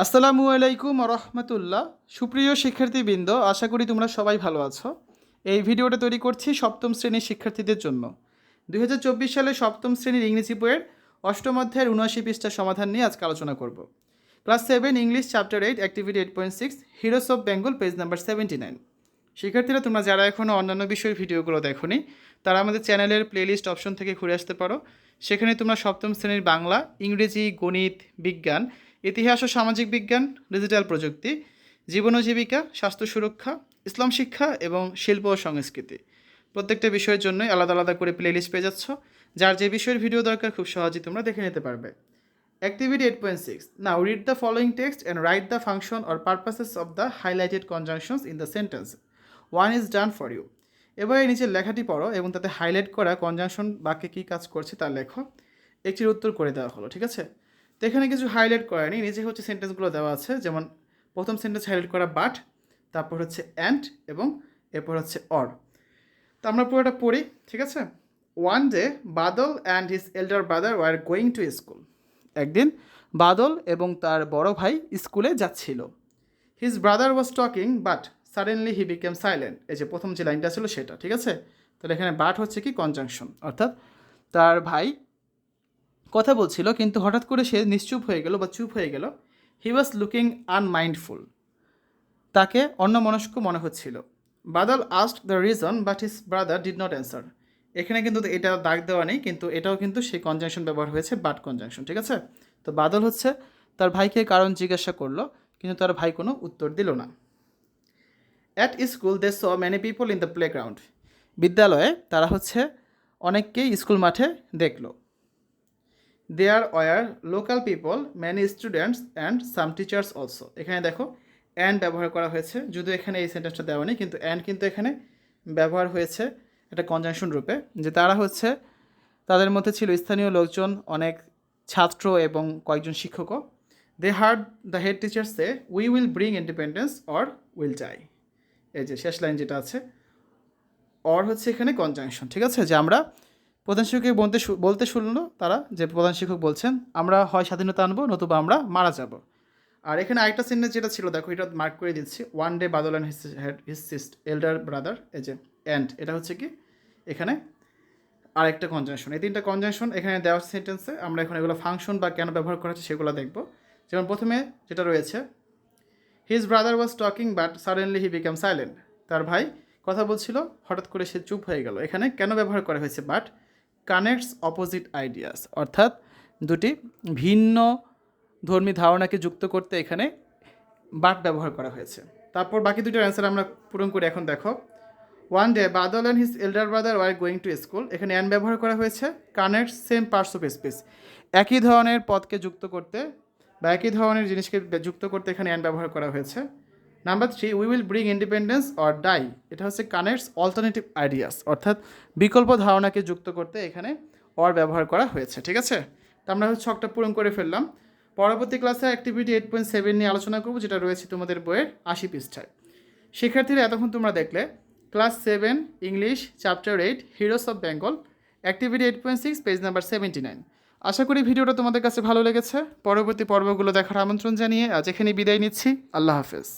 আসসালামু আলাইকুম রহমতুল্লাহ। সুপ্রিয় শিক্ষার্থীবৃন্দ, আশা করি তোমরা সবাই ভালো আছো। এই ভিডিওটা তৈরি করছি সপ্তম শ্রেণীর শিক্ষার্থীদের জন্য। 2024 সালে সপ্তম শ্রেণীর ইংরেজি বইয়ের অষ্টম অধ্যায়ের 79 পৃষ্ঠার সমাধান নিয়ে আজকে আলোচনা করব। Class 7 English chapter 8 activity 8.6 heroes of Bengal page number 79। শিক্ষার্থীরা, তোমরা যারা এখনও অন্যান্য বিষয়ের ভিডিওগুলো দেখোনি তারা আমাদের চ্যানেলের প্লেলিস্ট অপশন থেকে ঘুরে আসতে পারো। সেখানে তোমরা সপ্তম শ্রেণীর বাংলা, ইংরেজি, গণিত, বিজ্ঞান, ইতিহাস ও সামাজিক বিজ্ঞান, ডিজিটাল প্রযুক্তি, জীবন ও জীবিকা, স্বাস্থ্য সুরক্ষা, ইসলাম শিক্ষা এবং শিল্প ও সংস্কৃতি প্রত্যেকটা বিষয়ের জন্যই আলাদা আলাদা করে প্লেলিস্ট পেয়ে যাচ্ছ। যার যে বিষয়ের ভিডিও দরকার খুব সহজেই তোমরা দেখে নিতে পারবে। Activity 8.6. Now read the following text and write the function or purposes of the highlighted conjunctions in the sentence. One is done for you. এবার এই নিচের লেখাটি পড়ো এবং তাতে হাইলাইট করা কনজাংশন বাক্যে কী কাজ করছে তা লেখো। একটির উত্তর করে দেওয়া হলো, ঠিক আছে? তো এখানে কিছু হাইলাইট করা নেই, নিচে হচ্ছে সেন্টেন্সগুলো দেওয়া আছে। যেমন প্রথম সেন্টেন্স হাইলাইট করা বাট, তারপর হচ্ছে অ্যান্ড এবং এরপর হচ্ছে অর। তো আমরা পুরোটা পড়ি, ঠিক আছে? One day Badal and his elder brother were going to school. একদিন বাদল এবং তার বড় ভাই স্কুলে যাচ্ছিল। His brother was talking but suddenly he became silent. এই যে প্রথম যে লাইনটা ছিল সেটা, ঠিক আছে? তাহলে এখানে বাট হচ্ছে কি কনজাংশন, অর্থাৎ তার ভাই কথা বলছিল কিন্তু হঠাৎ করে সে নিশ্চুপ হয়ে গেল বা চুপ হয়ে গেল। হি ওয়াজ লুকিং আনমাইন্ডফুল, তাকে অন্যমনস্ক মনে হচ্ছিল। Badal asked the reason but his brother did not answer. এখানে কিন্তু এটা দাগ দেওয়া নেই, কিন্তু এটাও কিন্তু সেই কনজাংশন ব্যবহার হয়েছে, বাট কনজাংশন, ঠিক আছে? তো বাদল হচ্ছে তার ভাইকে কারণ জিজ্ঞাসা করলো কিন্তু তার ভাই কোনো উত্তর দিল না। At school they saw many people in the playground. বিদ্যালয়ে তারা হচ্ছে অনেককেই স্কুল মাঠে দেখলো। There were local people, many students and some teachers also. এখানে দেখো অ্যান্ড ব্যবহার করা হয়েছে, যদিও এখানে এই সেন্টেন্সটা দেওয়া নেই, কিন্তু অ্যান্ড কিন্তু এখানে ব্যবহার হয়েছে একটা কনজাংশন রূপে, যে তারা হচ্ছে তাদের মধ্যে ছিল স্থানীয় লোকজন, অনেক ছাত্র এবং কয়েকজন শিক্ষকও। They heard the head teacher say we will bring independence or will die. এই যে শেষ লাইন যেটা আছে, অর হচ্ছে এখানে কনজাংশন, ঠিক আছে? যে আমরা প্রধান শিক্ষককে বলতে শুনলো তারা, যে প্রধান শিক্ষক বলছেন আমরা হয় স্বাধীনতা আনবো নতুবা আমরা মারা যাব। আর এখানে আরেকটা সেন্টেন্স যেটা ছিল দেখো, এটা মার্ক করে দিচ্ছি। One day Badal and his elder brother, এই যে অ্যান্ড, এটা হচ্ছে কি এখানে আরেকটা কনজাংশন। এই তিনটা কনজাংশন এখানে দেওয়ার সেন্টেন্সে আমরা এখন এগুলো ফাংশন বা কেন ব্যবহার করা হচ্ছে সেগুলো দেখব। যেমন প্রথমে যেটা রয়েছে, his brother was talking but suddenly he become silent. তার ভাই কথা বলছিল হঠাৎ করে সে চুপ হয়ে গেল। এখানে কেন ব্যবহার করা হয়েছে বাট? কানেক্টস অপোজিট আইডিয়াস, অর্থাৎ দুটি ভিন্ন ধর্মী ধারণাকে যুক্ত করতে এখানে বাট ব্যবহার করা হয়েছে। তারপর বাকি দুটোর অ্যান্সার আমরা পূরণ করি। এখন দেখো, one day Badal and his elder brother were going to school. এখানে অ্যান্ড ব্যবহার করা হয়েছে। Connects same parts of speech, একই ধরনের পদকে যুক্ত করতে বা একই ধরনের জিনিসকে যুক্ত করতে এখানে অ্যান্ড ব্যবহার করা হয়েছে। Number 3, we will bring independence or die. এটা হচ্ছে কানেক্টস অল্টারনেটিভ আইডিয়াস, অর্থাৎ বিকল্প ধারণাকে যুক্ত করতে এখানে অর ব্যবহার করা হয়েছে, ঠিক আছে? তো আমরা হচ্ছে ছকটা পূরণ করে ফেললাম। পরবর্তী ক্লাসে অ্যাক্টিভিটি 8.7 নিয়ে আলোচনা করব, যেটা রয়েছে তোমাদের বইয়ের 80 পৃষ্ঠায়। শিক্ষার্থীরা, এতক্ষণ তোমরা দেখলে class 7 English chapter 8 heroes of Bengal activity 8.6 page number 79। আশা করি ভিডিওটা তোমাদের কাছে ভালো লেগেছে। পরবর্তী পর্বগুলো দেখার আমন্ত্রণ জানিয়ে আজ এখানে বিদায় নিচ্ছি। আল্লাহ হাফেজ।